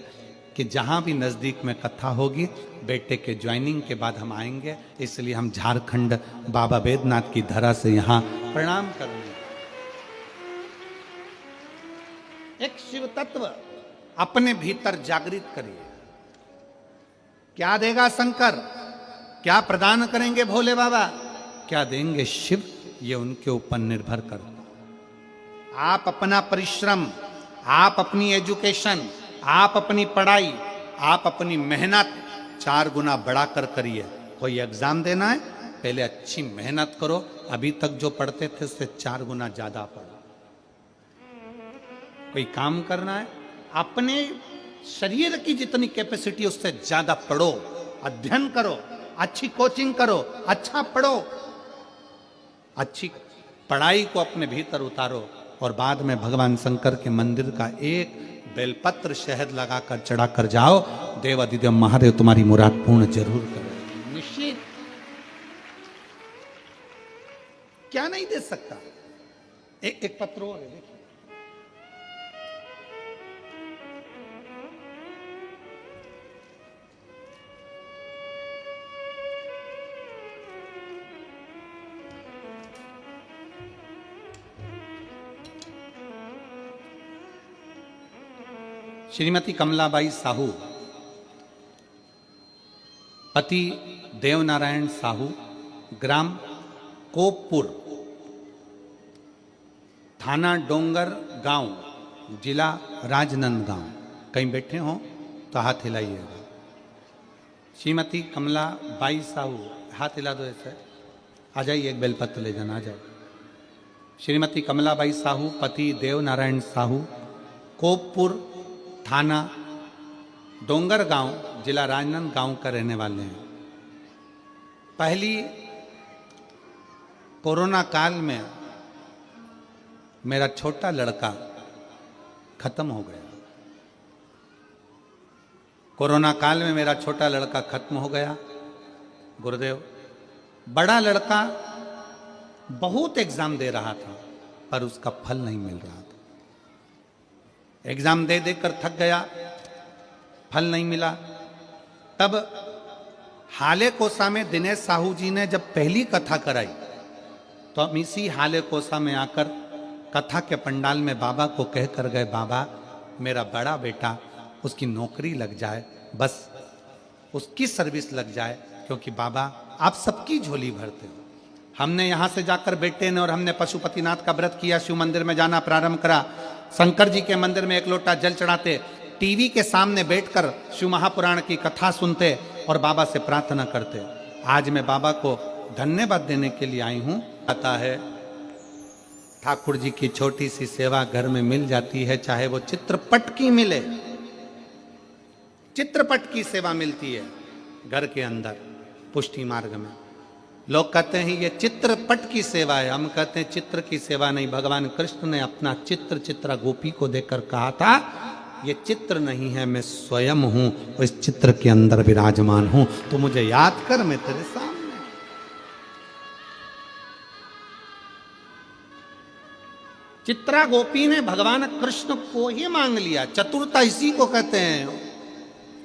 कि जहां भी नजदीक में कथा होगी बेटे के ज्वाइनिंग के बाद हम आएंगे, इसलिए हम झारखंड बाबा बैद्यनाथ की धरा से यहां प्रणाम करने। एक शिव तत्व अपने भीतर जागृत करिए। क्या देगा शंकर, क्या प्रदान करेंगे भोले बाबा, क्या देंगे शिव, ये उनके ऊपर निर्भर करता। आप अपना परिश्रम, आप अपनी एजुकेशन, आप अपनी पढ़ाई, आप अपनी मेहनत 4 गुना बढ़ाकर करिए। कोई एग्जाम देना है, पहले अच्छी मेहनत करो, अभी तक जो पढ़ते थे उससे 4 गुना ज्यादा पढ़ो। कोई काम करना है, अपने शरीर की जितनी कैपेसिटी उससे ज्यादा पढ़ो, अध्ययन करो, अच्छी कोचिंग करो, अच्छा पढ़ो, अच्छी पढ़ाई को अपने भीतर उतारो और बाद में भगवान शंकर के मंदिर का एक बेलपत्र शहद लगाकर चढ़ाकर जाओ, देव अधिदेव महादेव तुम्हारी मुराद पूर्ण जरूर करें, निश्चित। क्या नहीं दे सकता। एक पत्र और है, देखिए। श्रीमती कमलाबाई साहू, पति देवनारायण साहू, ग्राम कोपपुर, थाना डोंगर गांव, जिला राजनांदगांव। कहीं बैठे हो तो हाथ हिलाइएगा। श्रीमती कमलाबाई साहू, हाथ हिला दो ऐसे, आ जाइए, एक बेलपत्र ले जाना, आ जाए। श्रीमती कमलाबाई साहू, पति देवनारायण साहू, कोपपुर, थाना डोंगर गांव, जिला राजनांदगांव का रहने वाले हैं। पहली कोरोना काल में मेरा छोटा लड़का खत्म हो गया। कोरोना काल में मेरा छोटा लड़का खत्म हो गया। गुरुदेव, बड़ा लड़का बहुत एग्जाम दे रहा था पर उसका फल नहीं मिल रहा था। एग्जाम दे देकर थक गया, फल नहीं मिला। तब हाले कोसा में दिनेश साहू जी ने जब पहली कथा कराई तो हम इसी हाले कोसा में आकर कथा के पंडाल में बाबा को कह कर गए, बाबा मेरा बड़ा बेटा, उसकी नौकरी लग जाए, बस उसकी सर्विस लग जाए, क्योंकि बाबा आप सबकी झोली भरते हो। हमने यहाँ से जाकर बेटे ने और हमने पशुपतिनाथ का व्रत किया, शिव मंदिर में जाना प्रारंभ करा, शंकर जी के मंदिर में 1 लोटा जल चढ़ाते, टीवी के सामने बैठकर शिव महापुराण की कथा सुनते और बाबा से प्रार्थना करते। आज मैं बाबा को धन्यवाद देने के लिए आई हूँ। आता है ठाकुर जी की छोटी सी सेवा घर में मिल जाती है, चाहे वो चित्रपट की मिले, चित्रपट की सेवा मिलती है घर के अंदर पुष्टि मार्ग में। लोग कहते हैं ये चित्रपट की सेवा है, हम कहते हैं चित्र की सेवा नहीं। भगवान कृष्ण ने अपना चित्रा गोपी को देखकर कहा था, ये चित्र नहीं है, मैं स्वयं हूं, इस चित्र के अंदर विराजमान हूं, तो मुझे याद कर, मैं तेरे सामने। चित्रा गोपी ने भगवान कृष्ण को ही मांग लिया। चतुरता इसी को कहते हैं,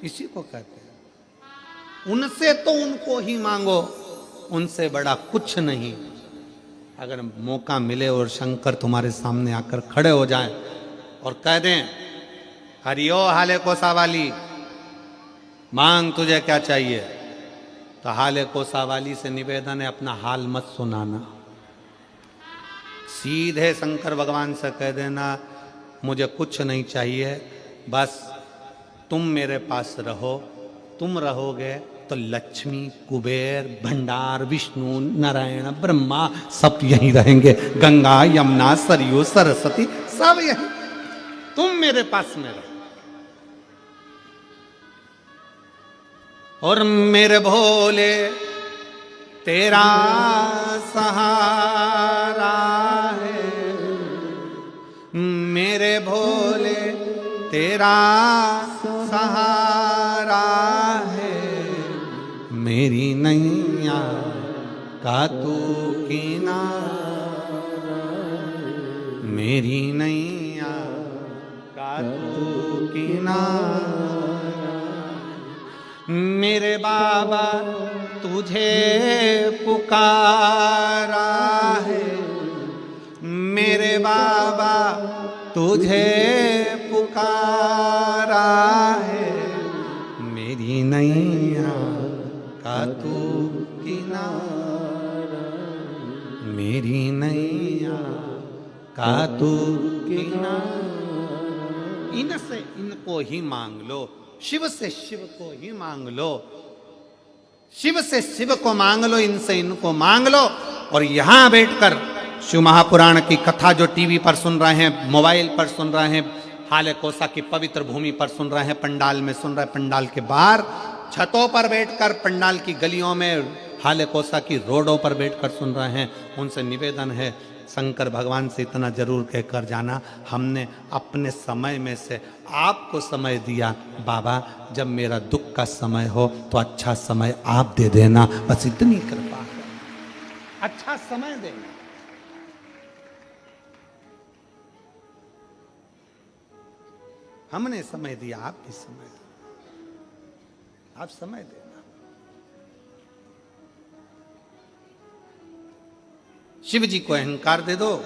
इसी को कहते हैं। उनसे तो उनको ही मांगो, उनसे बड़ा कुछ नहीं। अगर मौका मिले और शंकर तुम्हारे सामने आकर खड़े हो जाएं और कह दें, हरिओ हाले कोसा वाली, मांग तुझे क्या चाहिए, तो हाले कोसा वाली से निवेदन है, अपना हाल मत सुनाना। सीधे शंकर भगवान से कह देना, मुझे कुछ नहीं चाहिए, बस तुम मेरे पास रहो। तुम रहोगे तो लक्ष्मी, कुबेर, भंडार, विष्णु, नारायण, ब्रह्मा सब यहीं रहेंगे। गंगा, यमुना, सरयू, सरस्वती सब यहीं, तुम मेरे पास में रहो। और मेरे भोले तेरा सहारा है, मेरे भोले तेरा सहारा है, मेरी नैया का तू किनारा, मेरी नैया का तू किनारा, मेरे बाबा तुझे पुकारा है, मेरे बाबा तुझे पुकारा है, मेरी नैया का तू किनारा, मेरी नैया का तू किनारा। इनसे इनको ही मांग लो, शिव से शिव को ही मांग लो, शिव से शिव को मांग लो, इनसे इनको मांग लो। और यहां बैठकर शिव महापुराण की कथा जो टीवी पर सुन रहे हैं, मोबाइल पर सुन रहे हैं, हाले कोसा की पवित्र भूमि पर सुन रहे हैं, पंडाल में सुन रहे हैं, पंडाल के बाहर छतों पर बैठकर, पंडाल की गलियों में, हाले कोसा की रोडों पर बैठकर सुन रहे हैं, उनसे निवेदन है शंकर भगवान से इतना जरूर कहकर जाना, हमने अपने समय में से आपको समय दिया बाबा, जब मेरा दुख का समय हो तो अच्छा समय आप दे देना, बस इतनी कृपा है, अच्छा समय देना। हमने समय दिया, आप भी समय दो, आप समय देना। शिव जी को अहंकार दे दो।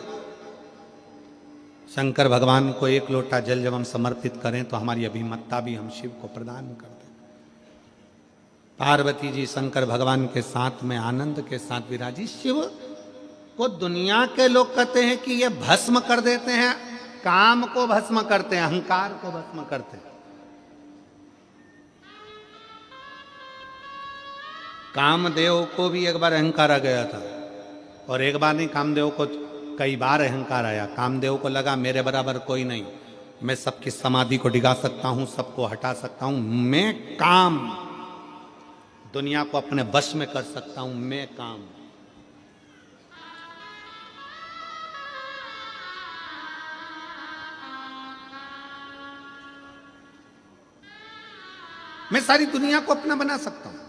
शंकर भगवान को एक लोटा जल जब हम समर्पित करें तो हमारी अभिमतता भी हम शिव को प्रदान कर दें। पार्वती जी शंकर भगवान के साथ में आनंद के साथ विराजी। शिव को दुनिया के लोग कहते हैं कि ये भस्म कर देते हैं, काम को भस्म करते हैं, अहंकार को भस्म करते हैं। कामदेव को भी एक बार अहंकार आ गया था, और एक बार नहीं, कामदेव को कई बार अहंकार आया। कामदेव को लगा मेरे बराबर कोई नहीं, मैं सबकी समाधि को डिगा सकता हूं, सबको हटा सकता हूं, मैं काम, दुनिया को अपने वश में कर सकता हूं, मैं काम। मैं सारी दुनिया को अपना बना सकता हूं,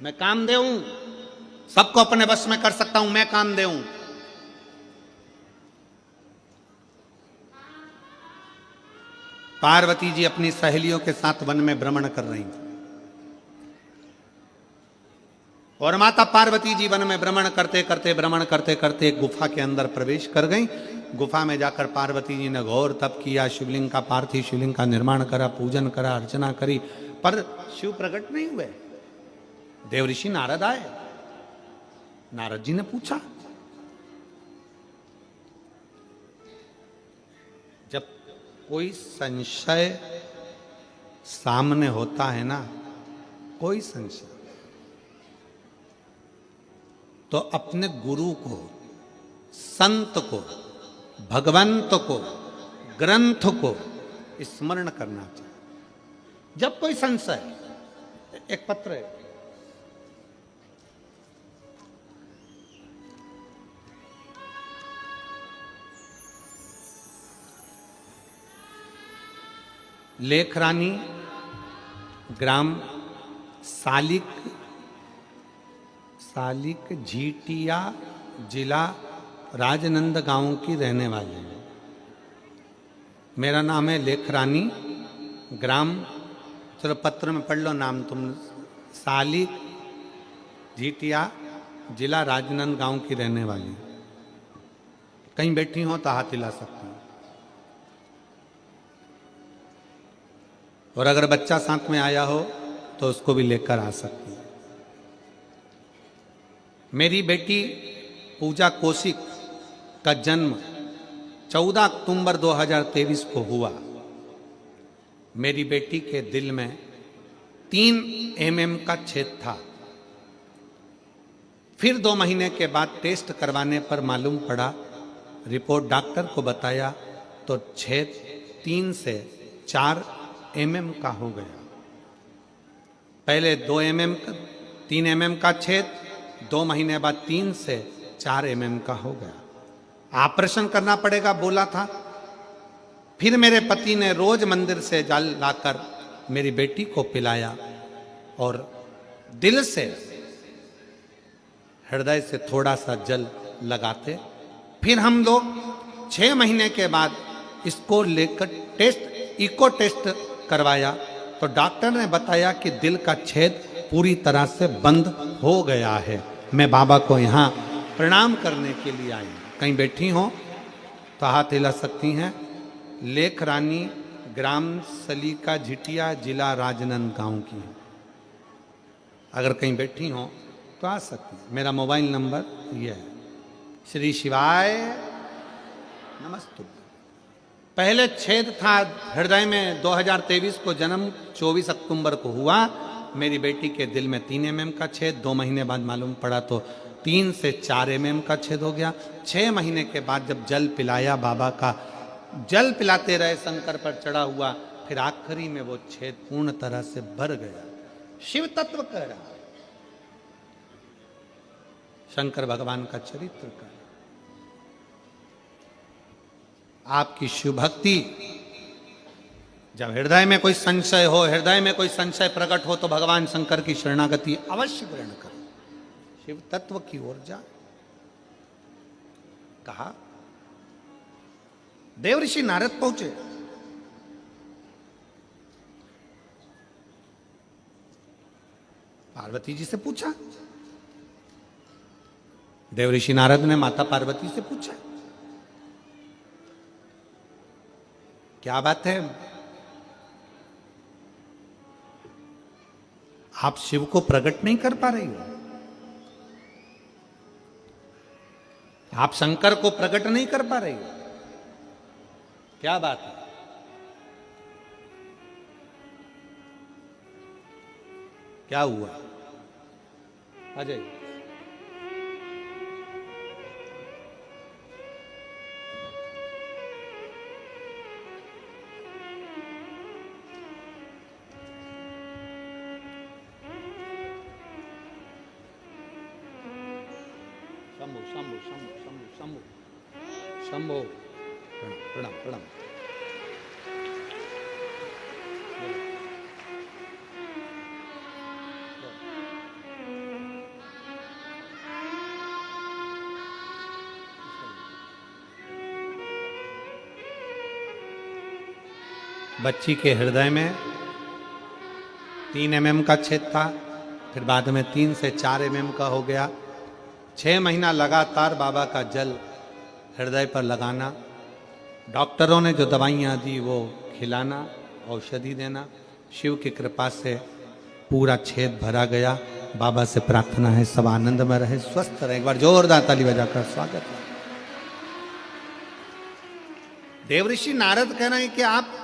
मैं कामदेव हूं, सबको अपने वश में कर सकता हूं, मैं कामदेव हूं। पार्वती जी अपनी सहेलियों के साथ वन में भ्रमण कर रही थी, और माता पार्वती जी वन में भ्रमण करते करते एक गुफा के अंदर प्रवेश कर गई। गुफा में जाकर पार्वती जी ने घोर तप किया, शिवलिंग का, पार्थिव शिवलिंग का निर्माण करा, पूजन करा, अर्चना करी, पर शिव प्रकट नहीं हुए। देवऋषि नारद आए, नारद जी ने पूछा, जब कोई संशय सामने होता है ना, कोई संशय, तो अपने गुरु को, संत को, भगवंत को, ग्रंथ को स्मरण करना चाहिए। जब कोई संशय, एक पत्र है, लेखरानी, ग्राम सालिक झीटिया, जिला राजनंदगांव की रहने वाली है। मेरा नाम है लेखरानी, ग्राम, चलो पत्र में पढ़ लो नाम तुम, सालिक झीटिया, जिला राजनंदगांव की रहने वाली। कहीं बैठी हो तो हाथ हिला सकती हूँ, और अगर बच्चा साथ में आया हो तो उसको भी लेकर आ सकती है। मेरी बेटी पूजा कौशिक का जन्म 14 अक्टूबर 2023 को हुआ। मेरी बेटी के दिल में 3 mm का छेद था। फिर 2 महीने के बाद टेस्ट करवाने पर मालूम पड़ा, रिपोर्ट डॉक्टर को बताया तो छेद 3 से 4 mm का हो गया। पहले 2 mm का, 3 mm का छेद, 2 महीने बाद 3 से 4 mm का हो गया। ऑपरेशन करना पड़ेगा बोला था। फिर मेरे पति ने रोज मंदिर से जल लाकर मेरी बेटी को पिलाया, और दिल से, हृदय से थोड़ा सा जल लगाते। फिर हम लोग 6 महीने के बाद इसको लेकर इको टेस्ट करवाया तो डॉक्टर ने बताया कि दिल का छेद पूरी तरह से बंद हो गया है। मैं बाबा को यहाँ प्रणाम करने के लिए आई। कहीं बैठी हो तो हाथ हिला सकती हैं। लेख रानी, ग्राम सलीका झिटिया, जिला राजनांदगांव की है। अगर कहीं बैठी हो तो आ सकती हैं। मेरा मोबाइल नंबर यह है। श्री शिवाय नमस्तु। पहले छेद था हृदय में। 2023 को जन्म 24 अक्टूबर को हुआ। मेरी बेटी के दिल में 3 mm का छेद। 2 महीने बाद मालूम पड़ा तो 3 से 4 mm का छेद हो गया। 6 महीने के बाद जब जल पिलाया, बाबा का जल पिलाते रहे, शंकर पर चढ़ा हुआ, फिर आखिरी में वो छेद पूर्ण तरह से भर गया। शिव तत्व कह रहा है, शंकर भगवान का चरित्र का। आपकी शिव भक्ति, जब हृदय में कोई संशय हो, हृदय में कोई संशय प्रकट हो तो भगवान शंकर की शरणागति अवश्य ग्रहण करें। शिव तत्व की ओर जा। कहा देवऋषि नारद पहुंचे। पार्वती जी से पूछा। देवऋषि नारद ने माता पार्वती से पूछा, क्या बात है, आप शिव को प्रकट नहीं कर पा रही हो? आप शंकर को प्रकट नहीं कर पा रही हो? क्या बात है? क्या हुआ? अजय शंभो शंभो शंभो शंभो शंभो शंभो प्रणाम प्रणाम प्रणाम। बच्ची के हृदय में 3 mm का छेद था, फिर बाद में 3 से 4 mm का हो गया। 6 महीना लगातार बाबा का जल हृदय पर लगाना, डॉक्टरों ने जो दवाइयाँ दी वो खिलाना, औषधि देना। शिव की कृपा से पूरा छेद भरा गया। बाबा से प्रार्थना है सब आनंद में रहे, स्वस्थ रहे। एक बार जोरदार ताली बजाकर स्वागत है। देवऋषि नारद कह रहे हैं कि आप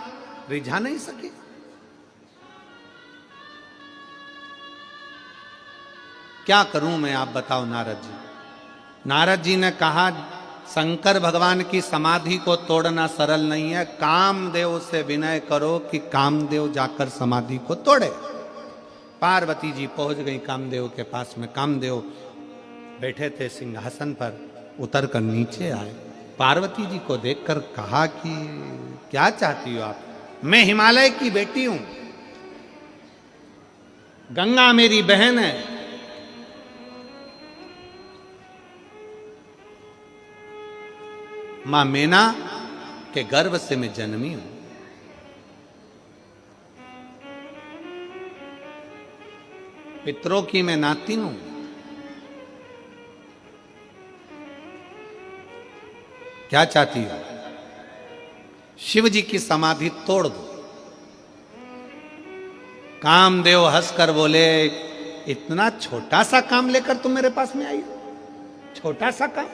रिझा नहीं सके। क्या करूं मैं, आप बताओ नारद जी। नारद जी ने कहा, शंकर भगवान की समाधि को तोड़ना सरल नहीं है। कामदेव से विनय करो कि कामदेव जाकर समाधि को तोड़े। पार्वती जी पहुंच गई कामदेव के पास में। कामदेव बैठे थे सिंहासन पर, उतर कर नीचे आए। पार्वती जी को देखकर कहा कि क्या चाहती हो आप? मैं हिमालय की बेटी हूं, गंगा मेरी बहन है। मां मेना के गर्भ से मैं जन्मी हूं। पितरों की मैं नातिन हूं। क्या चाहती हो? शिव जी की समाधि तोड़ दो। कामदेव हंसकर बोले, इतना छोटा सा काम लेकर तुम मेरे पास में आई? छोटा सा काम?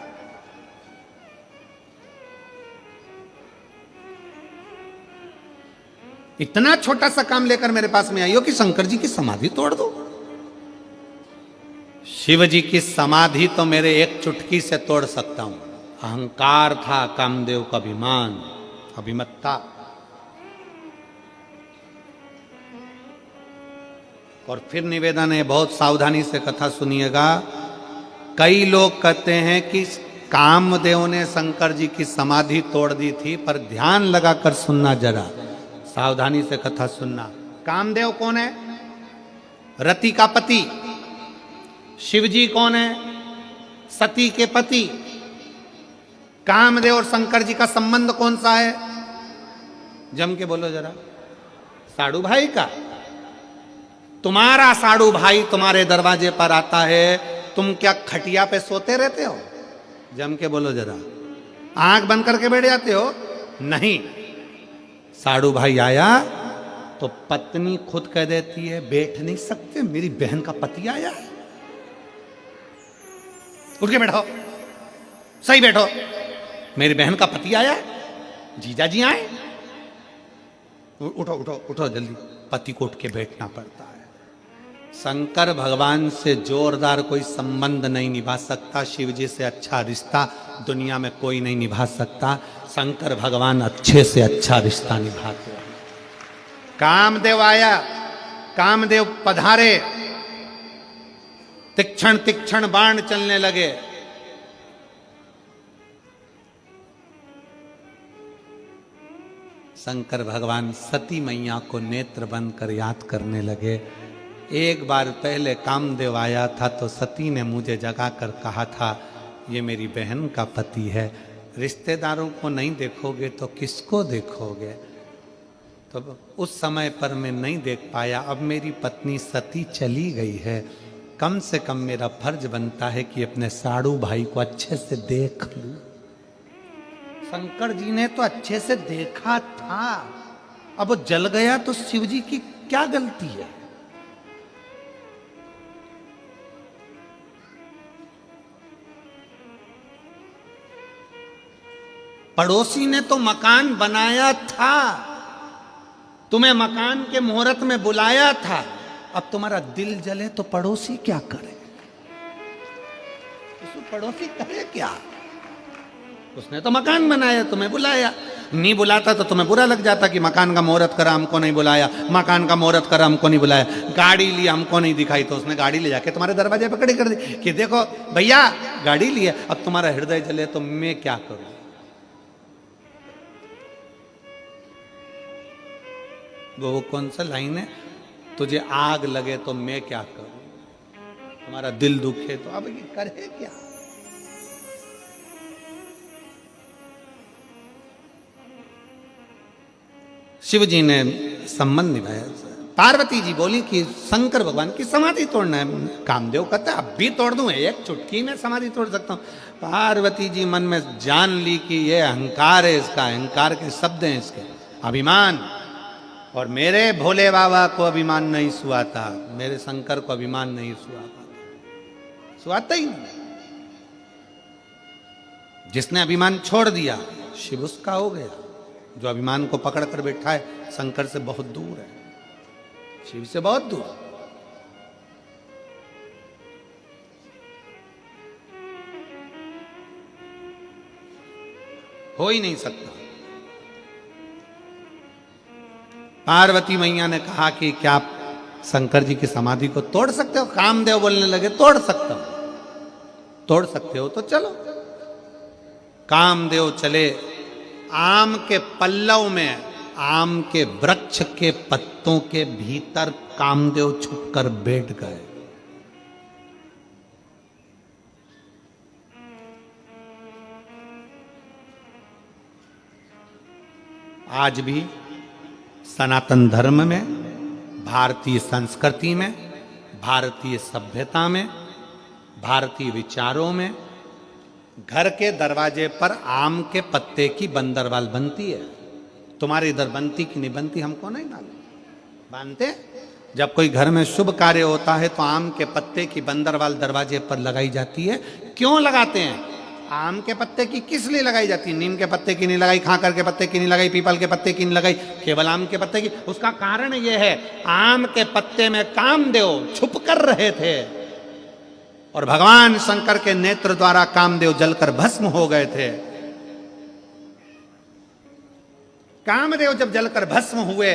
इतना छोटा सा काम लेकर मेरे पास में आई हो कि शंकर जी की समाधि तोड़ दो? शिव जी की समाधि तो मेरे एक चुटकी से तोड़ सकता हूं। अहंकार था कामदेव का, अभिमान, अभिमत्ता। और फिर निवेदन है, बहुत सावधानी से कथा सुनिएगा। कई लोग कहते हैं कि कामदेव ने शंकर जी की समाधि तोड़ दी थी, पर ध्यान लगाकर सुनना, जरा सावधानी से कथा सुनना। कामदेव कौन है? रति का पति। शिव जी कौन है? सती के पति। कामदेव और शंकर जी का संबंध कौन सा है? जम के बोलो जरा। साड़ू भाई का। तुम्हारा साड़ू भाई तुम्हारे दरवाजे पर आता है, तुम क्या खटिया पे सोते रहते हो? जम के बोलो जरा। आंख बंद करके बैठ जाते हो? नहीं। साड़ू भाई आया तो पत्नी खुद कह देती है बैठ नहीं सकते, मेरी बहन का पति आया है। उठ के बैठो, सही बैठो, मेरी बहन का पति आया, जीजा जी आए। उठो उठो उठो जल्दी, पति को उठ के बैठना पड़ता है। शंकर भगवान से जोरदार कोई संबंध नहीं निभा सकता, शिव जी से अच्छा रिश्ता दुनिया में कोई नहीं निभा सकता। शंकर भगवान अच्छे से अच्छा रिश्ता निभाते हैं। कामदेव आया, कामदेव पधारे, तीक्ष्ण तीक्ष्ण बाण चलने लगे। शंकर भगवान सती मैया को नेत्र बंद कर याद करने लगे। एक बार पहले कामदेव आया था तो सती ने मुझे जगा कर कहा था ये मेरी बहन का पति है, रिश्तेदारों को नहीं देखोगे तो किसको देखोगे? तो उस समय पर मैं नहीं देख पाया, अब मेरी पत्नी सती चली गई है, कम से कम मेरा फर्ज बनता है कि अपने साड़ू भाई को अच्छे से देख लूं। शंकर जी ने तो अच्छे से देखा था, अब वो जल गया तो शिव जी की क्या गलती है? पड़ोसी ने तो मकान बनाया था, तुम्हें मकान के मुहूर्त में बुलाया था, अब तुम्हारा दिल जले तो पड़ोसी क्या करे? पड़ोसी करे क्या? उसने तो मकान बनाया, तुम्हें बुलाया। नहीं बुलाता तो तुम्हें बुरा लग जाता कि मकान का मुहूर्त करा हमको नहीं बुलाया, मकान का मुहूर्त करा हमको नहीं बुलाया। गाड़ी ली हमको नहीं दिखाई तो उसने गाड़ी ले जाके तुम्हारे दरवाजे पर खड़ी कर दी कि देखो भैया गाड़ी ली है। अब तुम्हारा हृदय जले तो मैं क्या करूं? वो कौन सा लाइन है? तुझे आग लगे तो मैं क्या करूं? तुम्हारा दिल दुखे तो अब ये करे क्या? शिव जी ने संबंध निभाया। पार्वती जी बोली कि शंकर भगवान की समाधि तोड़ना है। कामदेव कहता है अब भी तोड़ दूं, एक चुटकी में समाधि तोड़ सकता हूं। पार्वती जी मन में जान ली कि ये अहंकार है, इसका अहंकार के शब्द हैं इसके, अभिमान। और मेरे भोले बाबा को अभिमान नहीं सुहाता, मेरे शंकर को अभिमान नहीं सुहाता ही नहीं। जिसने अभिमान छोड़ दिया शिव उसका हो गया, जो अभिमान को पकड़ कर बैठा है शंकर से बहुत दूर है, शिव से बहुत दूर। हो ही नहीं सकता। पार्वती मैया ने कहा कि क्या आप शंकर जी की समाधि को तोड़ सकते हो? कामदेव बोलने लगे तोड़ सकता हूं। तोड़ सकते हो तो चलो। कामदेव चले, आम के पल्लव में, आम के वृक्ष के पत्तों के भीतर कामदेव छुपकर बैठ गए। आज भी सनातन धर्म में, भारतीय संस्कृति में, भारतीय सभ्यता में, भारतीय विचारों में घर के दरवाजे पर आम के पत्ते की बंदरवाल बनती है। तुम्हारे इधर बनती कि नहीं बनती हमको नहीं मालूम। बांधते जब कोई घर में शुभ कार्य होता है तो आम के पत्ते की बंदरवाल दरवाजे पर लगाई जाती है। क्यों लगाते हैं? आम के पत्ते की किस लिए लगाई जाती है? नीम के पत्ते की नहीं लगाई, खाकर के पत्ते की नहीं लगाई, पीपल के पत्ते की नहीं लगाई, केवल आम के पत्ते की। उसका कारण यह है, आम के पत्ते में कामदेव छुप कर रहे थे और भगवान शंकर के नेत्र द्वारा कामदेव जलकर भस्म हो गए थे। कामदेव जब जलकर भस्म हुए,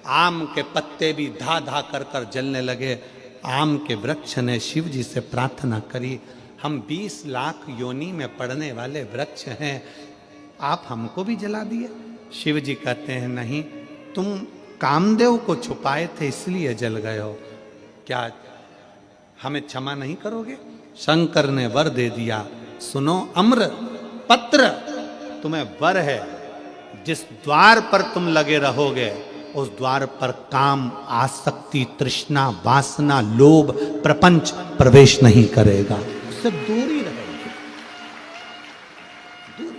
आम के पत्ते भी धा धा कर कर जलने लगे। आम के वृक्ष ने शिव जी से प्रार्थना करी, हम 20 लाख योनि में पड़ने वाले वृक्ष हैं, आप हमको भी जला दिए। शिव जी कहते हैं नहीं, तुम कामदेव को छुपाए थे इसलिए जल गए हो, क्या हमें क्षमा नहीं करोगे? शंकर ने वर दे दिया, सुनो अम्र, पत्र तुम्हें वर है, जिस द्वार पर तुम लगे रहोगे उस द्वार पर काम, आसक्ति, तृष्णा, वासना, लोभ, प्रपंच प्रवेश नहीं करेगा, उससे दूर ही रहेगी। दूर।